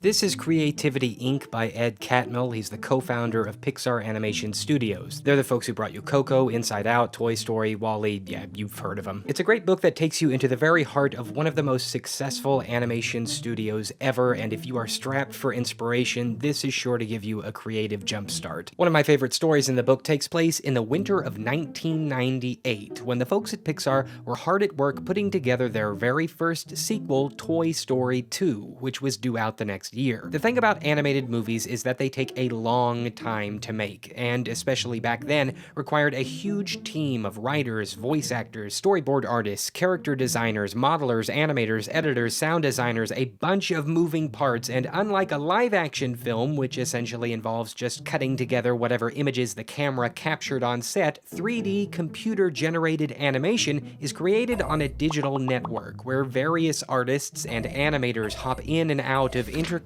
This is Creativity Inc. by Ed Catmull. He's the co-founder of Pixar Animation Studios. They're the folks who brought you Coco, Inside Out, Toy Story, WALL-E, yeah, you've heard of them. It's a great book that takes you into the very heart of one of the most successful animation studios ever, and if you are strapped for inspiration, this is sure to give you a creative jumpstart. One of my favorite stories in the book takes place in the winter of 1998, when the folks at Pixar were hard at work putting together their very first sequel, Toy Story 2, which was due out the next year. The thing about animated movies is that they take a long time to make, and especially back then, required a huge team of writers, voice actors, storyboard artists, character designers, modelers, animators, editors, sound designers, a bunch of moving parts, and unlike a live-action film, which essentially involves just cutting together whatever images the camera captured on set, 3D computer-generated animation is created on a digital network, where various artists and animators hop in and out of interconnected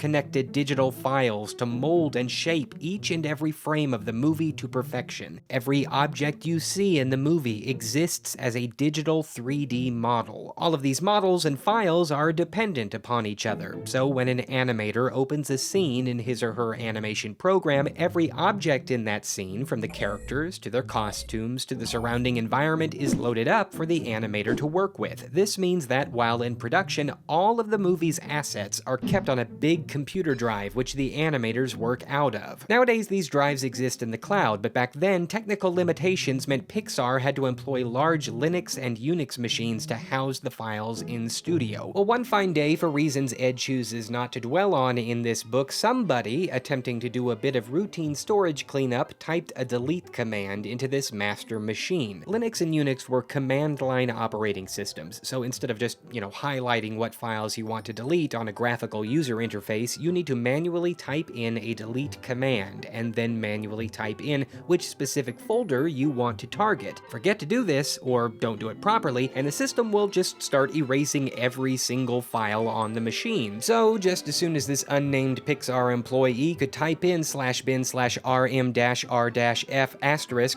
digital files to mold and shape each and every frame of the movie to perfection. Every object you see in the movie exists as a digital 3D model. All of these models and files are dependent upon each other, so when an animator opens a scene in his or her animation program, every object in that scene, from the characters to their costumes to the surrounding environment, is loaded up for the animator to work with. This means that while in production, all of the movie's assets are kept on a big computer drive, which the animators work out of. Nowadays, these drives exist in the cloud, but back then, technical limitations meant Pixar had to employ large Linux and Unix machines to house the files in studio. Well, one fine day, for reasons Ed chooses not to dwell on in this book, somebody, attempting to do a bit of routine storage cleanup, typed a delete command into this master machine. Linux and Unix were command line operating systems, so instead of just, highlighting what files you want to delete on a graphical user interface, you need to manually type in a delete command, and then manually type in which specific folder you want to target. Forget to do this, or don't do it properly, and the system will just start erasing every single file on the machine. So, just as soon as this unnamed Pixar employee could type in /bin/rm-r-f*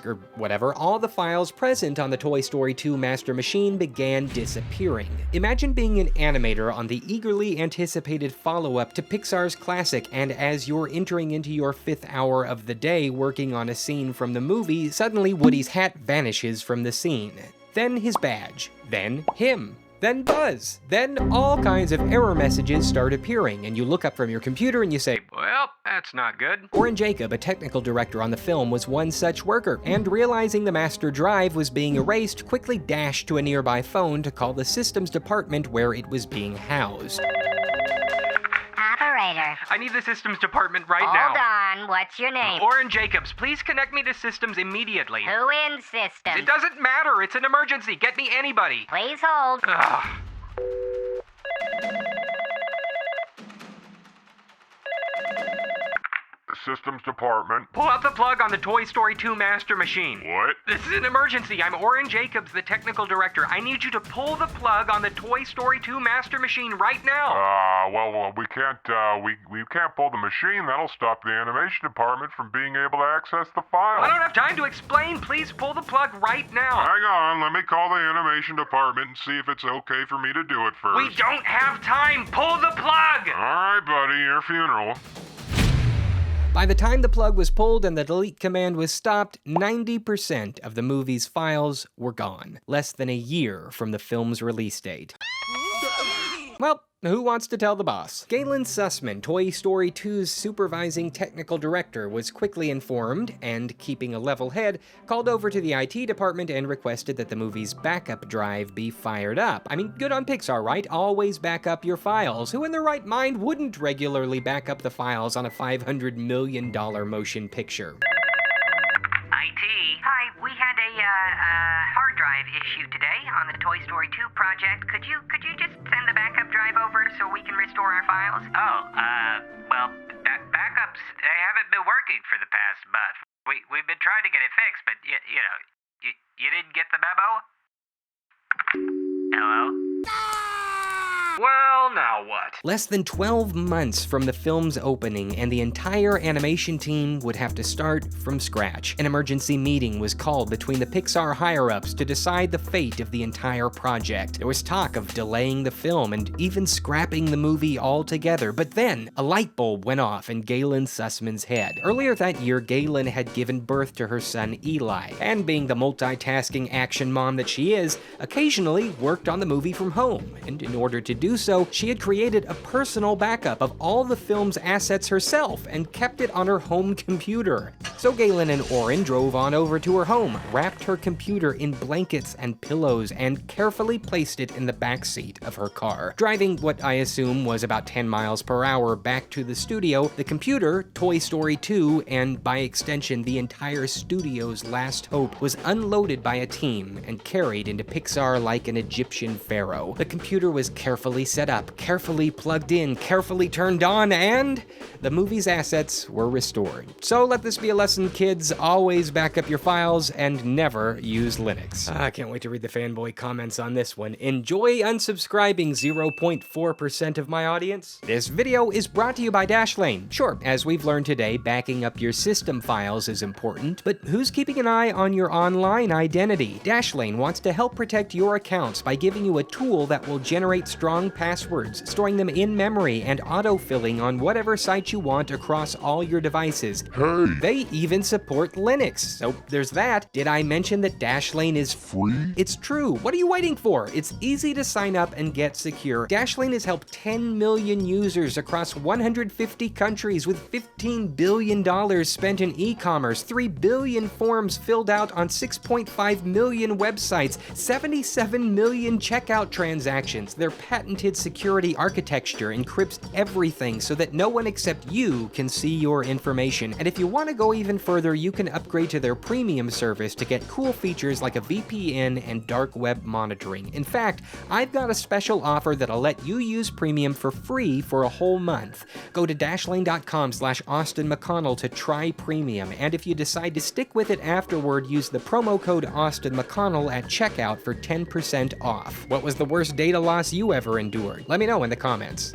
or whatever, all the files present on the Toy Story 2 master machine began disappearing. Imagine being an animator on the eagerly anticipated follow-up to Pixar's classic, and as you're entering into your 5th hour of the day working on a scene from the movie, suddenly Woody's hat vanishes from the scene. Then his badge. Then him. Then Buzz. Then all kinds of error messages start appearing, and you look up from your computer and you say, well, that's not good. Warren Jacob, a technical director on the film, was one such worker, and realizing the master drive was being erased, quickly dashed to a nearby phone to call the systems department where it was being housed. Operator. I need the systems department right now. Hold on, what's your name? Warren Jacobs, please connect me to systems immediately. Who in systems? It doesn't matter, it's an emergency. Get me anybody. Please hold. Ugh. Systems department. Pull out the plug on the Toy Story 2 master machine. What? This is an emergency. I'm Warren Jacobs, the technical director. I need you to pull the plug on the Toy Story 2 master machine right now. We can't pull the machine. That'll stop the animation department from being able to access the file. I don't have time to explain. Please pull the plug right now. Hang on, let me call the animation department and see if it's okay for me to do it first. We don't have time. Pull the plug. All right, buddy, your funeral. By the time the plug was pulled and the delete command was stopped, 90% of the movie's files were gone, less than a year from the film's release date. Well, who wants to tell the boss? Galen Sussman, Toy Story 2's supervising technical director, was quickly informed and, keeping a level head, called over to the IT department and requested that the movie's backup drive be fired up. I mean, good on Pixar, right? Always back up your files. Who in their right mind wouldn't regularly back up the files on a $500 million motion picture? IT. Hi, we had a hard drive issue today on the Toy Story 2 project. Could you just send the backup drive over so we can restore our files? Backups haven't been working for the past month. We've been trying to get it fixed, but you didn't get the memo? Hello? Well, now what? Less than 12 months from the film's opening, and the entire animation team would have to start from scratch. An emergency meeting was called between the Pixar higher-ups to decide the fate of the entire project. There was talk of delaying the film and even scrapping the movie altogether, but then a light bulb went off in Galen Sussman's head. Earlier that year, Galen had given birth to her son Eli, and being the multitasking action mom that she is, occasionally worked on the movie from home. And in order to do so, she had created a personal backup of all the film's assets herself and kept it on her home computer. So Galen and Oren drove on over to her home, wrapped her computer in blankets and pillows, and carefully placed it in the back seat of her car. Driving what I assume was about 10 miles per hour back to the studio, the computer, Toy Story 2, and by extension the entire studio's last hope, was unloaded by a team and carried into Pixar like an Egyptian pharaoh. The computer was carefully set up, carefully plugged in, carefully turned on, and the movie's assets were restored. So let this be a lesson, kids. Always back up your files and never use Linux. I can't wait to read the fanboy comments on this one. Enjoy unsubscribing 0.4% of my audience. This video is brought to you by Dashlane. Sure, as we've learned today, backing up your system files is important, but who's keeping an eye on your online identity? Dashlane wants to help protect your accounts by giving you a tool that will generate strong passwords, storing them in memory, and autofilling on whatever site you want across all your devices. Hey! They even support Linux, so there's that. Did I mention that Dashlane is Free? It's true. What are you waiting for? It's easy to sign up and get secure. Dashlane has helped 10 million users across 150 countries with $15 billion spent in e-commerce, 3 billion forms filled out on 6.5 million websites, 77 million checkout transactions. Their patented security architecture encrypts everything so that no one except you can see your information. And if you want to go even further, you can upgrade to their premium service to get cool features like a VPN and dark web monitoring. In fact, I've got a special offer that'll let you use premium for free for a whole month. Go to dashlane.com/AustinMcConnell to try premium, and if you decide to stick with it afterward, use the promo code AustinMcConnell at checkout for 10% off. What was the worst data loss you ever endured? Let me know in the comments.